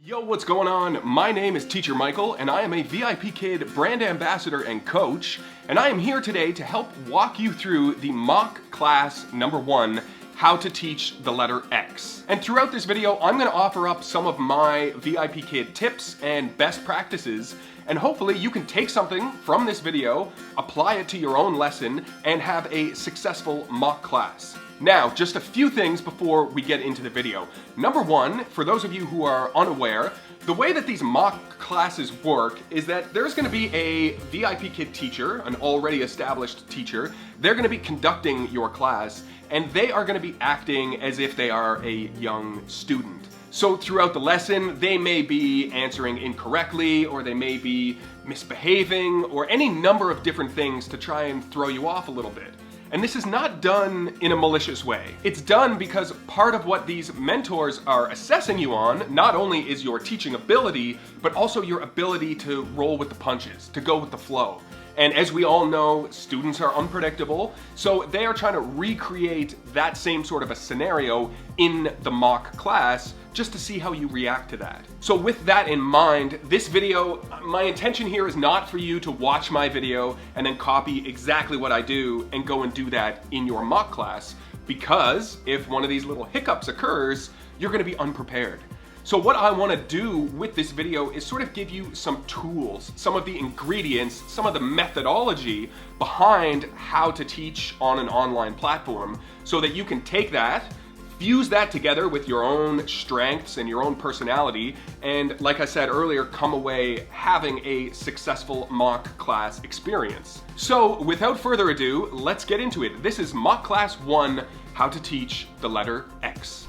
Yo, what's going on? My name is Teacher Michael, and I am a VIPKid brand ambassador and coach, and I am here today to help walk you through the mock class number 1, how to teach the letter X. And throughout this video, I'm going to offer up some of my VIPKid tips and best practices, and hopefully you can take something from this video, apply it to your own lesson, and have a successful mock class. Now, just a few things before we get into the video. Number 1, for those of you who are unaware, the way that these mock classes work is that there's going to be a VIPKid teacher, an already established teacher. They're going to be conducting your class, and they are going to be acting as if they are a young student. So throughout the lesson, they may be answering incorrectly, or they may be misbehaving, or any number of different things to try and throw you off a little bit. And this is not done in a malicious way. It's done because part of what these mentors are assessing you on not only is your teaching ability, but also your ability to roll with the punches, to go with the flow. And as we all know, students are unpredictable, so they are trying to recreate that same sort of a scenario in the mock class just to see how you react to that. So with that in mind, this video, my intention here is not for you to watch my video and then copy exactly what I do and go and do that in your mock class, because if one of these little hiccups occurs, you're gonna be unprepared. So what I want to do with this video is sort of give you some tools, some of the ingredients, some of the methodology behind how to teach on an online platform so that you can take that, fuse that together with your own strengths and your own personality, and like I said earlier, come away having a successful mock class experience. So without further ado, let's get into it. This is Mock Class 1, How to Teach the Letter X.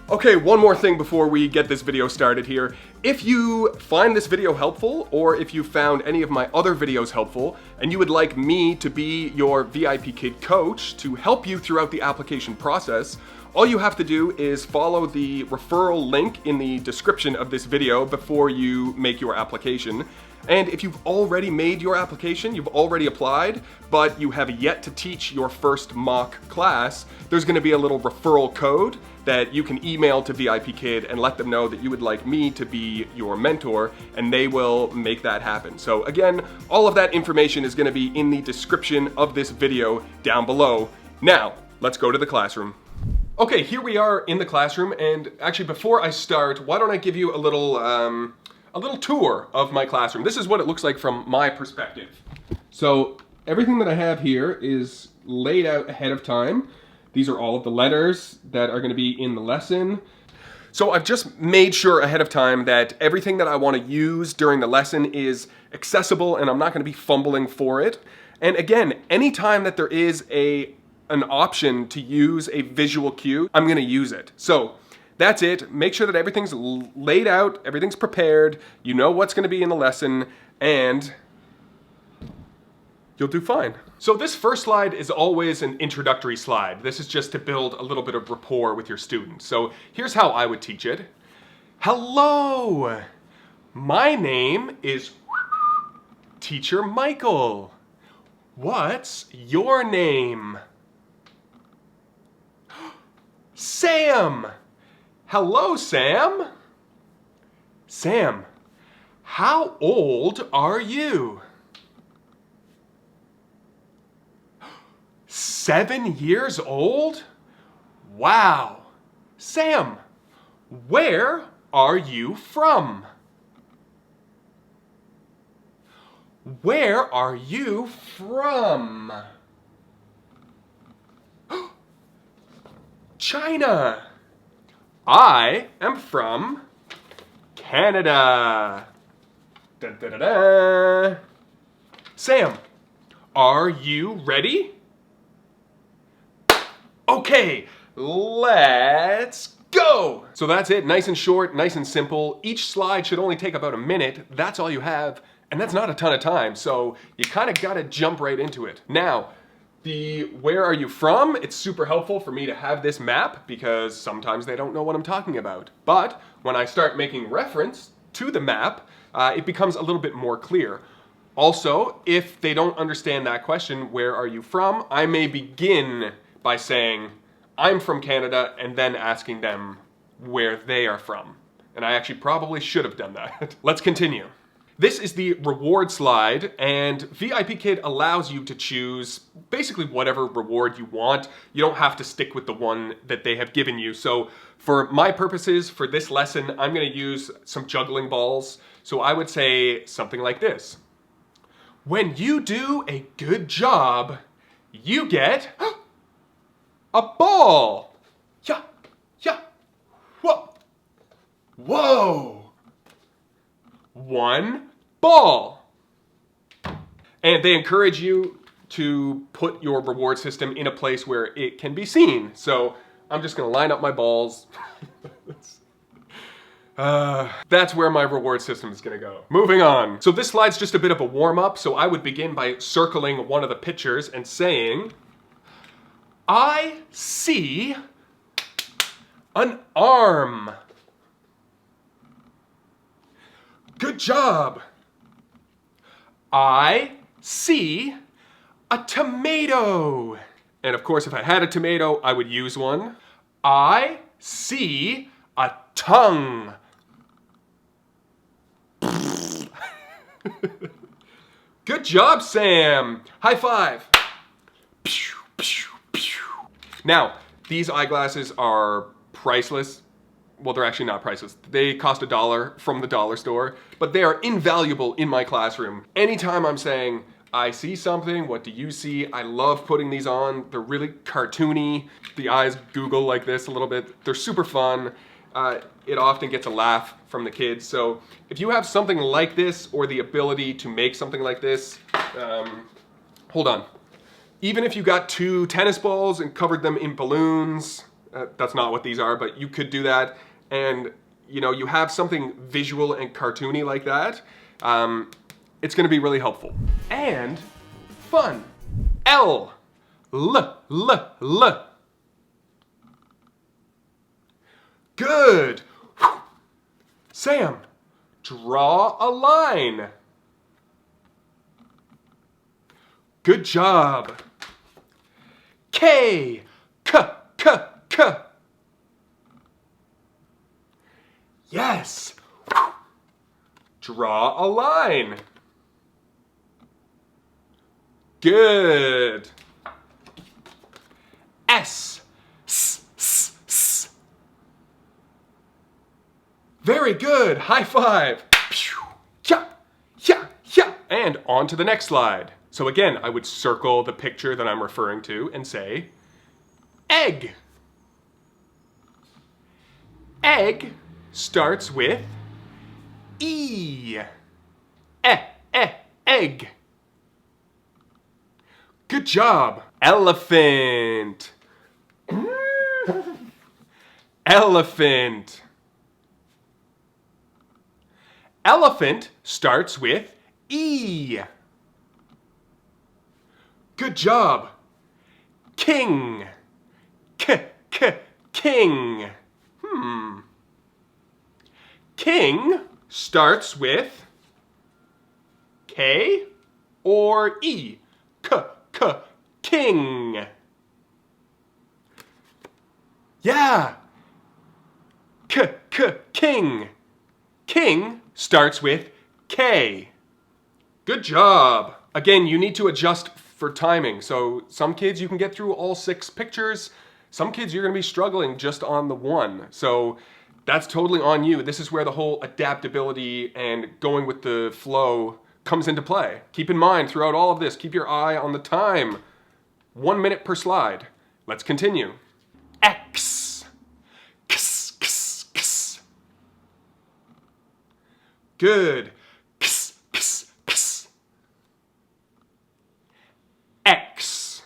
Okay, one more thing before we get this video started here. If you find this video helpful, or if you found any of my other videos helpful, and you would like me to be your VIPKid coach to help you throughout the application process, all you have to do is follow the referral link in the description of this video before you make your application. And if you've already made your application, you've already applied, but you have yet to teach your first mock class, there's gonna be a little referral code that you can email to VIPKid and let them know that you would like me to be your mentor, and they will make that happen. So again, all of that information is gonna be in the description of this video down below. Now, let's go to the classroom. Okay, here we are in the classroom, and actually before I start, why don't I give you a little tour of my classroom. This is what it looks like from my perspective. So everything that I have here is laid out ahead of time. These are all of the letters that are going to be in the lesson. So I've just made sure ahead of time that everything that I want to use during the lesson is accessible, and I'm not going to be fumbling for it. And again, anytime that there is an option to use a visual cue, I'm going to use it. So that's it. Make sure that everything's laid out, everything's prepared, you know what's going to be in the lesson, and you'll do fine. So this first slide is always an introductory slide. This is just to build a little bit of rapport with your students. So here's how I would teach it. Hello, my name is Teacher Michael. What's your name? Sam. Hello, Sam. Sam, how old are you? 7 years old? Wow. Sam, where are you from? Where are you from? China. I am from Canada. Da, da, da, da. Sam, are you ready? Okay, let's go. So that's it, nice and short, nice and simple. Each slide should only take about a minute. That's all you have, and that's not a ton of time, so you kind of gotta jump right into it. Now, the where are you from, it's super helpful for me to have this map because sometimes they don't know what I'm talking about. But when I start making reference to the map, it becomes a little bit more clear. Also, if they don't understand that question, where are you from, I may begin by saying, I'm from Canada, and then asking them where they are from. And I actually probably should have done that. Let's continue. This is the reward slide, and VIPKid allows you to choose basically whatever reward you want. You don't have to stick with the one that they have given you. So for my purposes, for this lesson, I'm gonna use some juggling balls. So I would say something like this. When you do a good job, you get a ball. Yeah, yeah, whoa, whoa. One ball. And they encourage you to put your reward system in a place where it can be seen. So I'm just gonna line up my balls. That's where my reward system is gonna go. Moving on. So this slide's just a bit of a warm-up, so I would begin by circling one of the pictures and saying, I see an arm. Good job. I see a tomato. And of course, if I had a tomato, I would use one. I see a tongue. Good job, Sam. High five. Now, these eyeglasses are priceless. Well, they're actually not priceless. They cost $1 from the dollar store, but they are invaluable in my classroom. Anytime I'm saying, I see something, what do you see? I love putting these on. They're really cartoony. The eyes google like this a little bit. They're super fun. It often gets a laugh from the kids. So if you have something like this or the ability to make something like this, hold on. Even if you got 2 tennis balls and covered them in balloons, that's not what these are, but you could do that. And you know, you have something visual and cartoony like that, it's gonna be really helpful. And fun. L. Good. Sam, draw a line. Good job. K. K. Yes. Draw a line. Good. S. S. Very good. High five. Yeah. And on to the next slide. So again, I would circle the picture that I'm referring to and say, egg. Egg starts with E. Egg. Good job. Elephant. Elephant. Elephant starts with E. Good job. King. King. King starts with K or E. King. Yeah. King. King starts with K. Good job. Again, you need to adjust for timing. So some kids you can get through all 6 pictures. Some kids you're gonna be struggling just on the one. So that's totally on you. This is where the whole adaptability and going with the flow comes into play. Keep in mind throughout all of this, keep your eye on the time. 1 minute per slide. Let's continue. X. X. Good. X.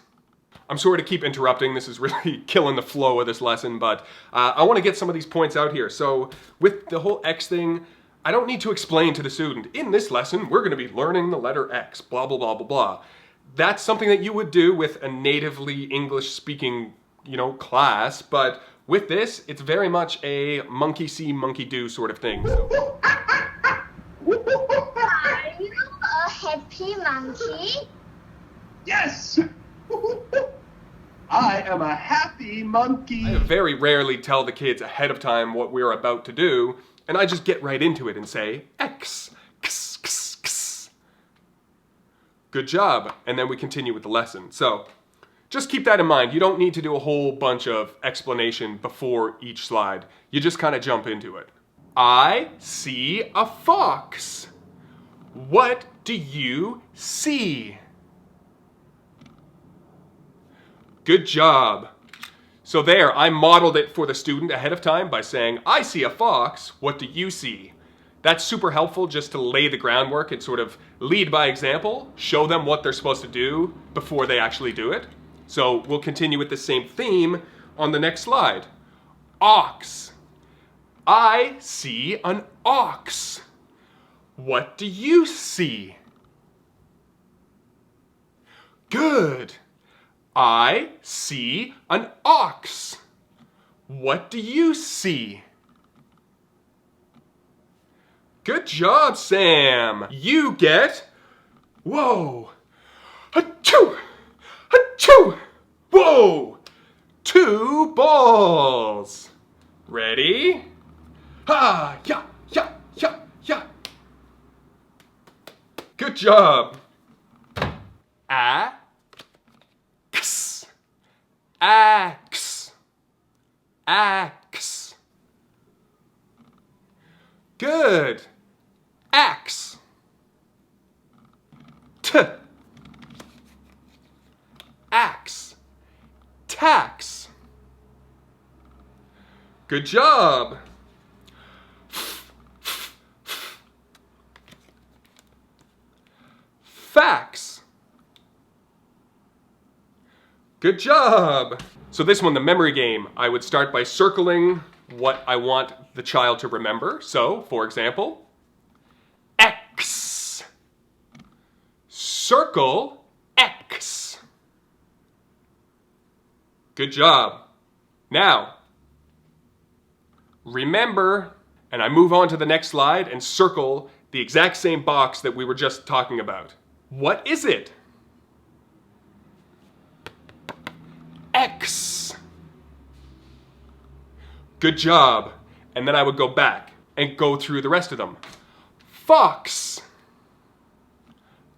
I'm sorry to keep interrupting. This is really killing the flow of this lesson, but I want to get some of these points out here. So with the whole X thing, I don't need to explain to the student, in this lesson, we're going to be learning the letter X, blah, blah, blah, blah, blah. That's something that you would do with a natively English-speaking, class, but with this, it's very much a monkey see, monkey do sort of thing. So. Are you a happy monkey? Yes! I am a happy monkey. I very rarely tell the kids ahead of time what we're about to do, And I just get right into it and say, X, x, x, x. Good job. And then we continue with the lesson. So just keep that in mind. You don't need to do a whole bunch of explanation before each slide. You just kind of jump into it. I see a fox. What do you see? Good job. So there, I modeled it for the student ahead of time by saying, I see a fox, what do you see? That's super helpful just to lay the groundwork and sort of lead by example, show them what they're supposed to do before they actually do it. So we'll continue with the same theme on the next slide. Ox. I see an ox. What do you see? Good. I see an ox. What do you see? Good job, Sam. You get, whoa, achoo, achoo, whoa, 2 balls. Ready? Ha, ya, ya, ya, ya. Good job. Axe, axe, axe. Good. Axe. T. Axe. Tax. Good job. Fax. Good job. So this one, the memory game, I would start by circling what I want the child to remember. So, for example, X. Circle X. Good job. Now, remember, and I move on to the next slide and circle the exact same box that we were just talking about. What is it? X. Good job. And then I would go back and go through the rest of them. Fox.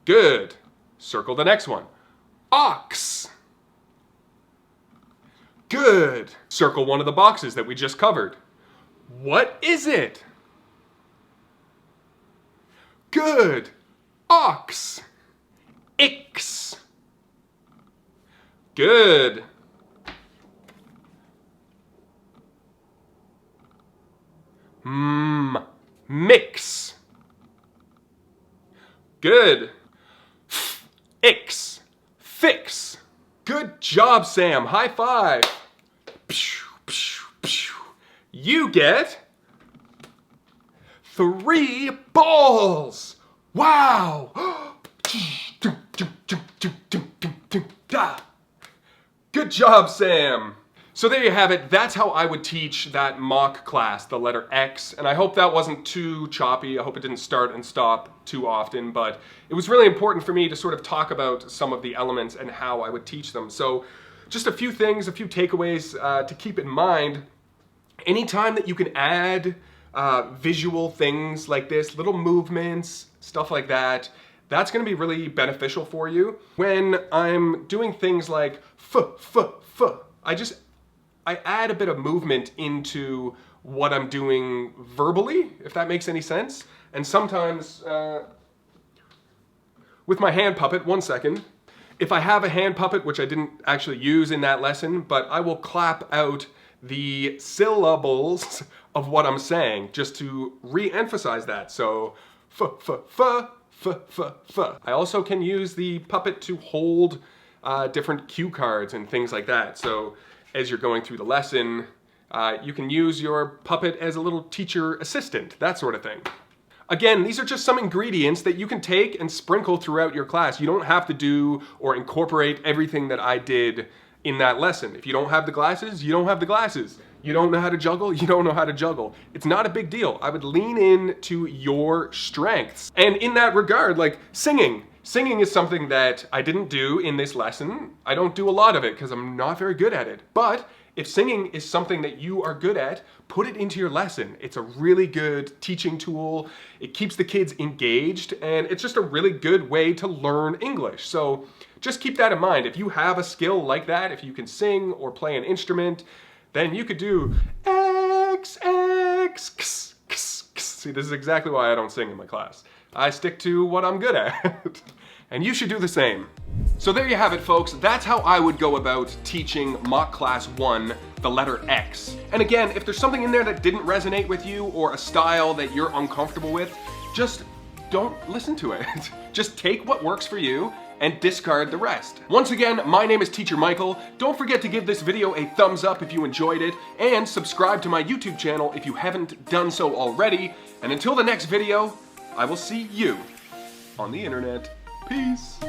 Good. Circle the next one. Ox. Good. Circle one of the boxes that we just covered. What is it? Good. Ox. Ix. Good. Mix. Good. Ix. Fix. Good job, Sam. High five. You get 3 balls. Wow. Good job, Sam. So there you have it. That's how I would teach that mock class, the letter X. And I hope that wasn't too choppy. I hope it didn't start and stop too often. But it was really important for me to sort of talk about some of the elements and how I would teach them. So just a few things, a few takeaways to keep in mind. Anytime that you can add visual things like this, little movements, stuff like that, that's going to be really beneficial for you. When I'm doing things like I add a bit of movement into what I'm doing verbally, if that makes any sense. And sometimes with my hand puppet, one second, if I have a hand puppet, which I didn't actually use in that lesson, but I will clap out the syllables of what I'm saying just to re-emphasize that. So I also can use the puppet to hold different cue cards and things like that. So as you're going through the lesson, you can use your puppet as a little teacher assistant, that sort of thing. Again, these are just some ingredients that you can take and sprinkle throughout your class. You don't have to do or incorporate everything that I did in that lesson. If you don't have the glasses, you don't have the glasses. You don't know how to juggle, you don't know how to juggle. It's not a big deal. I would lean into your strengths. And in that regard, like singing. Singing is something that I didn't do in this lesson. I don't do a lot of it because I'm not very good at it. But If singing is something that you are good at, put it into your lesson. It's a really good teaching tool. It keeps the kids engaged, and it's just a really good way to learn English. So just keep that in mind. If you have a skill like that, if you can sing or play an instrument, then you could do X, X, X, X, X. See, this is exactly why I don't sing in my class. I stick to what I'm good at. And you should do the same. So there you have it, folks. That's how I would go about teaching Mock Class 1, the letter X. And again, if there's something in there that didn't resonate with you or a style that you're uncomfortable with, just don't listen to it. Just take what works for you and discard the rest. Once again, my name is Teacher Michael. Don't forget to give this video a thumbs up if you enjoyed it, and subscribe to my YouTube channel if you haven't done so already. And until the next video, I will see you on the internet. Peace.